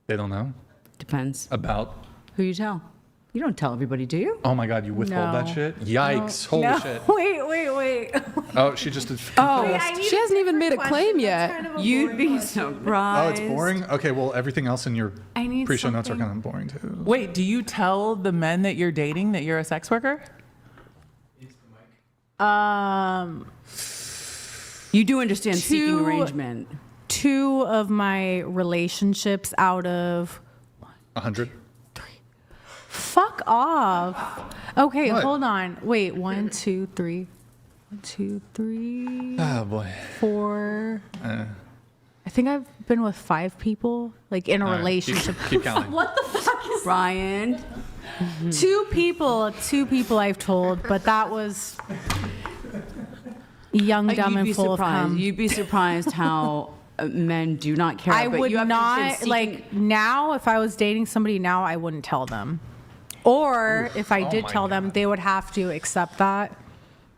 They don't know? Depends. About? Who you tell? You don't tell everybody, do you? Oh my God, you withhold that shit? Yikes. No. Holy shit. Wait. Oh, she just did. She hasn't even made a claim yet. You'd be surprised. Oh, it's boring? Okay, well, everything else in your need pre-show notes are something. kind of boring too. Wait, do you tell the men that you're dating that you're a sex worker? You do understand seeking arrangement. 2 of my relationships out of 100? fuck off. Okay, What? hold on. Wait, 1, 2, 3. 1, 2, 3. Oh boy. 4. I think I've been with 5 people, like in a relationship. Keep counting. What the fuck is Brian. 2 people I've told, but that was young, dumb, and full of cum. You'd be surprised how men do not care. I but would you have to not, understand like, now, if I was dating somebody now, I wouldn't tell them. Or if I did my tell them, they would have to accept that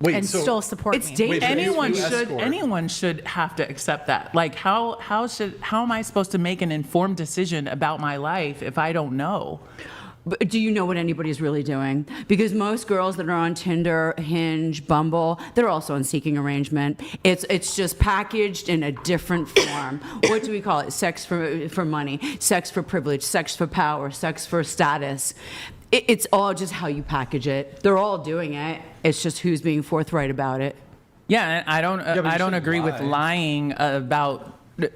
Wait, and so still support it's me. dating. Wait, but Anyone should have to accept that. Like, how am I supposed to make an informed decision about my life if I don't know? But do you know what anybody's really doing? Because most girls that are on Tinder, Hinge, Bumble, they're also on seeking arrangement. It's just packaged in a different form. What do we call it? Sex for money, sex for privilege, sex for power, sex for status. It's all just how you package it. They're all doing it. It's just who's being forthright about it. Yeah, and I don't but you agree with shouldn't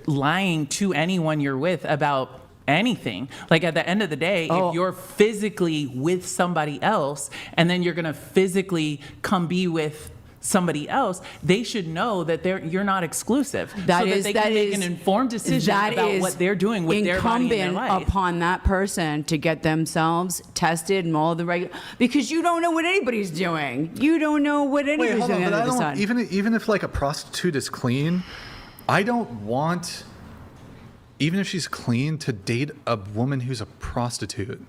lying to anyone you're with about anything. Like, at the end of the day, if you're physically with somebody else and then you're gonna physically come be with somebody else, they should know that you're not exclusive, so that they can make an informed decision about what they're doing with their body and their life. Incumbent upon that person to get themselves tested and all the regular, because you don't know what anybody's doing. You don't know what anybody's hold doing on, but under the sun. even if like a prostitute is clean, I don't want, even if she's clean, to date a woman who's a prostitute.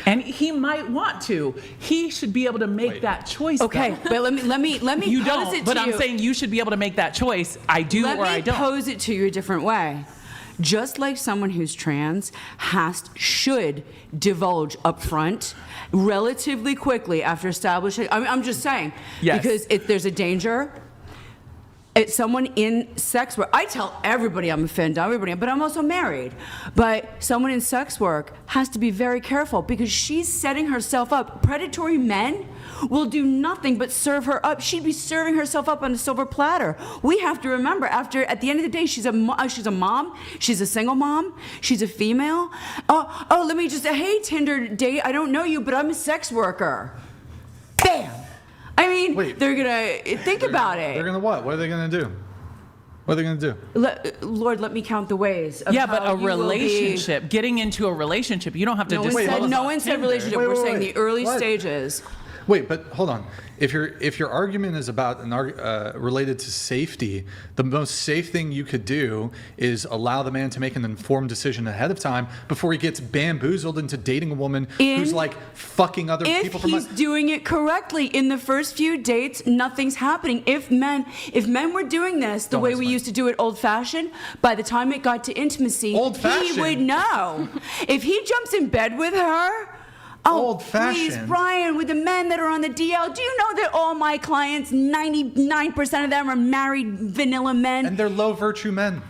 And he might want to. He should be able to make that choice. Okay, though. but let me You pose it don't, to but you. I'm saying you should be able to make that choice. I do or I don't. Let me pose it to you a different way. Just like someone who's trans should divulge up front relatively quickly after establishing. I'm just saying, Yes. because there's a danger. It's someone in sex work. I tell everybody I'm offended, everybody, but I'm also married. But someone in sex work has to be very careful because she's setting herself up. Predatory men will do nothing but serve her up. She'd be serving herself up on a silver platter. We have to remember, at the end of the day, she's a mom, she's a single mom, she's a female. Oh, let me just say, hey, Tinder date, I don't know you, but I'm a sex worker. Bam. I mean, they're going to think about it. They're going to what? What are they going to do? What are they going to do? Lord, let me count the ways. Of Yeah, but how a you will relationship, getting into a relationship, you don't have to No one said relationship. We're saying the early What? stages. Wait, but hold on. If your argument is about related to safety, the most safe thing you could do is allow the man to make an informed decision ahead of time before he gets bamboozled into dating a woman who's like fucking other people. If he's doing it correctly in the first few dates, nothing's happening. If men were doing this the way we used to do it old-fashioned, by the time it got to intimacy, he would know. If he jumps in bed with her. Oh, please, Brian, with the men that are on the DL, do you know that all my clients, 99% of them are married vanilla men? And they're low virtue men.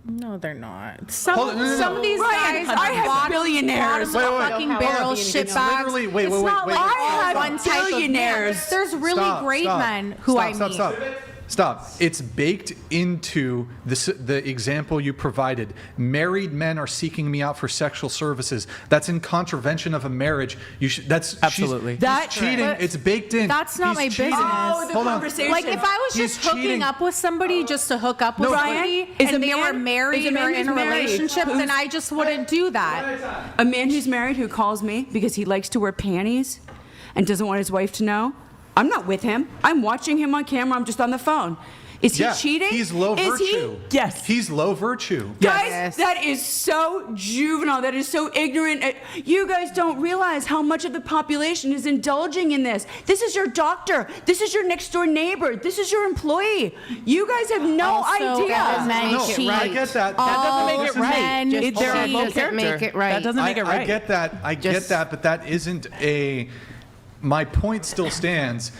No, they're not. Some of these Brian, guys I have billionaires. fucking barrel shitbags. Wait. I have billionaires. There's really great men who I meet. Stop. It's baked into the example you provided. Married men are seeking me out for sexual services. That's in contravention of a marriage. That's absolutely. That's cheating. It's baked in. That's not my business. Oh, the conversation. Like, if I was just hooking up with somebody just to hook up with somebody, and they were married or in a relationship, then I just wouldn't do that. A man who's married who calls me because he likes to wear panties and doesn't want his wife to know, I'm not with him. I'm watching him on camera. I'm just on the phone. Is he cheating? He's low virtue. Yes. He's low virtue. Guys, that is so juvenile. That is so ignorant. You guys don't realize how much of the population is indulging in this. This is your doctor. This is your next door neighbor. This is your employee. You guys have no idea. I get that. That doesn't make it right. They're a low character. Make it right. That doesn't make it right. I get that. I get that, but that isn't a. My point still stands.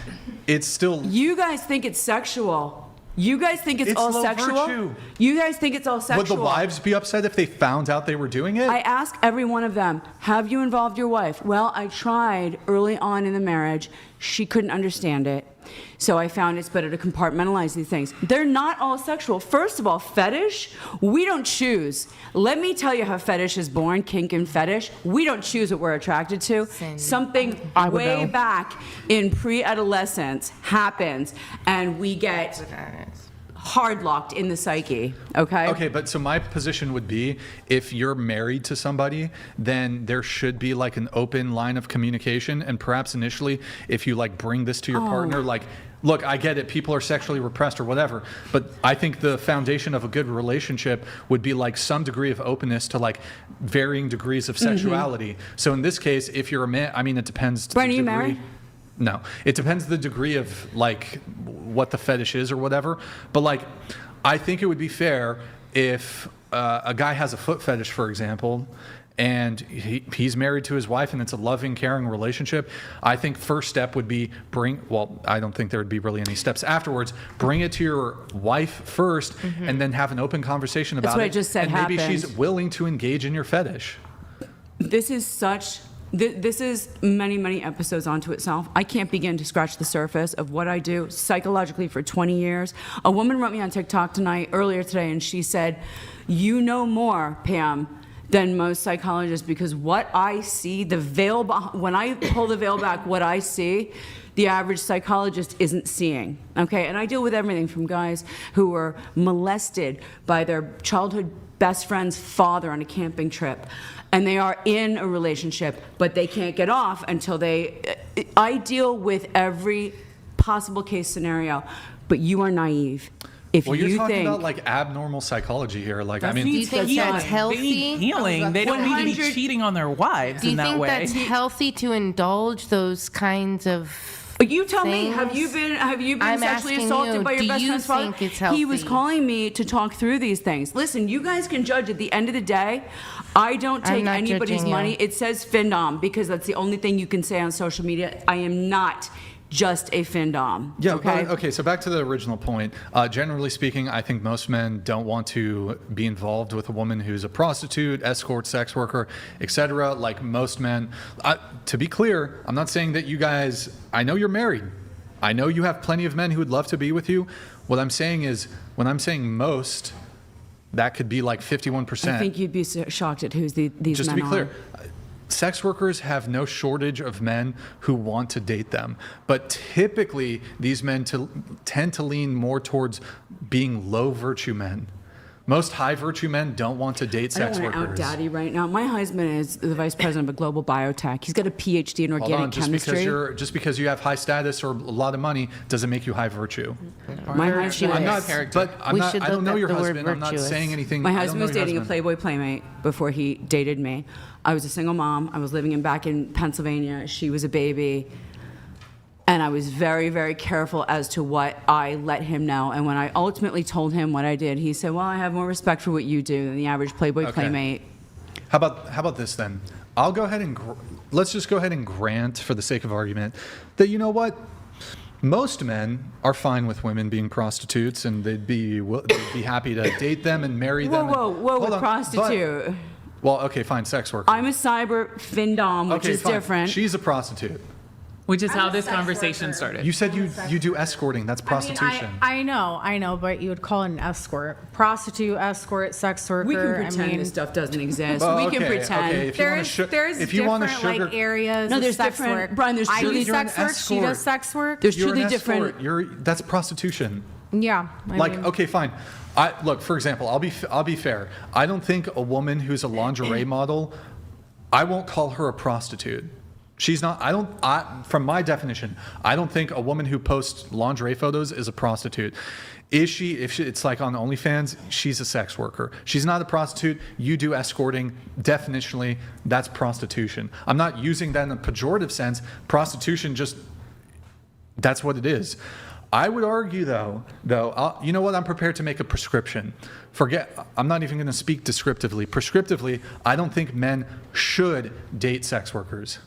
It's still. You guys think it's sexual. You guys think it's all low sexual? virtue. You guys think it's all sexual? Would the wives be upset if they found out they were doing it? I ask every one of them, have you involved your wife? Well, I tried early on in the marriage. She couldn't understand it. So I found it's better to compartmentalize these things. They're not all sexual. First of all, fetish, we don't choose. Let me tell you how fetish is born, kink and fetish. We don't choose what we're attracted to. Something way back in pre-adolescence happens, and we get hard locked in the psyche, okay? Okay, but so my position would be, if you're married to somebody, then there should be like an open line of communication, and perhaps initially, if you like bring this to your partner, like, look, I get it, people are sexually repressed or whatever, but I think the foundation of a good relationship would be like some degree of openness to like varying degrees of sexuality. So in this case, if you're a man, I mean, it depends to Brian, the are you degree. married? No, it depends the degree of like what the fetish is or whatever. But like, I think it would be fair if a guy has a foot fetish, for example, and he's married to his wife and it's a loving, caring relationship. I think first step would be I don't think there would be really any steps afterwards. Bring it to your wife first and then have an open conversation about it. That's what I just said and maybe happened. she's willing to engage in your fetish. This is many, many episodes onto itself. I can't begin to scratch the surface of what I do psychologically for 20 years. A woman wrote me on TikTok earlier today, and she said, you know more, Pam, than most psychologists, because what I see, when I pull the veil back, what I see, the average psychologist isn't seeing, okay? And I deal with everything from guys who were molested by their childhood best friend's father on a camping trip, and they are in a relationship, but they can't get off until I deal with every possible case scenario, but you are naive. If Well, you're you talking think about like abnormal psychology here. Like, I mean, Do you think that's healthy? They need healing. They don't need to be cheating on their wives Do you in that think way. that's healthy to indulge those kinds of you tell me, have you been I'm sexually asking assaulted you, by your do best you friend's father? think it's healthy? He was calling me to talk through these things. Listen, you guys can judge. At the end of the day, I don't take not anybody's judging you. money. It says Findom because that's the only thing you can say on social media. I am not just a Findom. Yeah, okay? okay, so back to the original point. Generally speaking, I think most men don't want to be involved with a woman who's a prostitute, escort, sex worker, etc. Like most men. To be clear, I'm not saying that you guys, I know you're married. I know you have plenty of men who would love to be with you. What I'm saying is, when I'm saying most, that could be like 51%. I think you'd be shocked at who's these Just to men be clear, are. sex workers have no shortage of men who want to date them. But typically, these men tend to lean more towards being low virtue men. Most high virtue men don't want to date sex I don't want workers. to out daddy right now. My husband is the vice president of a global biotech. He's got a PhD in Hold organic on, chemistry. just because you have high status or a lot of money doesn't make you high virtue. My husband I'm is. not, but We I should don't look know up your the word husband. I'm not virtuous. saying anything. My I don't husband know was your dating a husband. Playboy playmate before he dated me. I was a single mom. I was living back in Pennsylvania. She was a baby. And I was very, very careful as to what I let him know. And when I ultimately told him what I did, he said, well, I have more respect for what you do than the average Playboy playmate. How about this then? I'll go ahead and let's just go ahead and grant, for the sake of argument, that you know what? Most men are fine with women being prostitutes, and they'd be happy to date them and marry them. Whoa, prostitute. Well, okay, fine, sex worker. I'm a cyber Findom, which is fine. different. She's a prostitute. Which is how this conversation started. You said you do escorting. That's prostitution. I know, but you would call it an escort. Prostitute, escort, sex worker. We can pretend this stuff doesn't exist. We can pretend. Okay. There's different like areas. No, of there's sex different. work. Brian, there's I truly do sex work. She does sex work. There's You're truly an different. escort. That's prostitution. Yeah. Okay, fine. Look, for example, I'll be fair. I don't think a woman who's a lingerie model, I won't call her a prostitute. She's not. From my definition, I don't think a woman who posts lingerie photos is a prostitute. If it's like on OnlyFans, she's a sex worker. She's not a prostitute. You do escorting. Definitionally, that's prostitution. I'm not using that in a pejorative sense. Prostitution that's what it is. I would argue, though, you know what? I'm prepared to make a prescription. I'm not even going to speak descriptively. Prescriptively, I don't think men should date sex workers.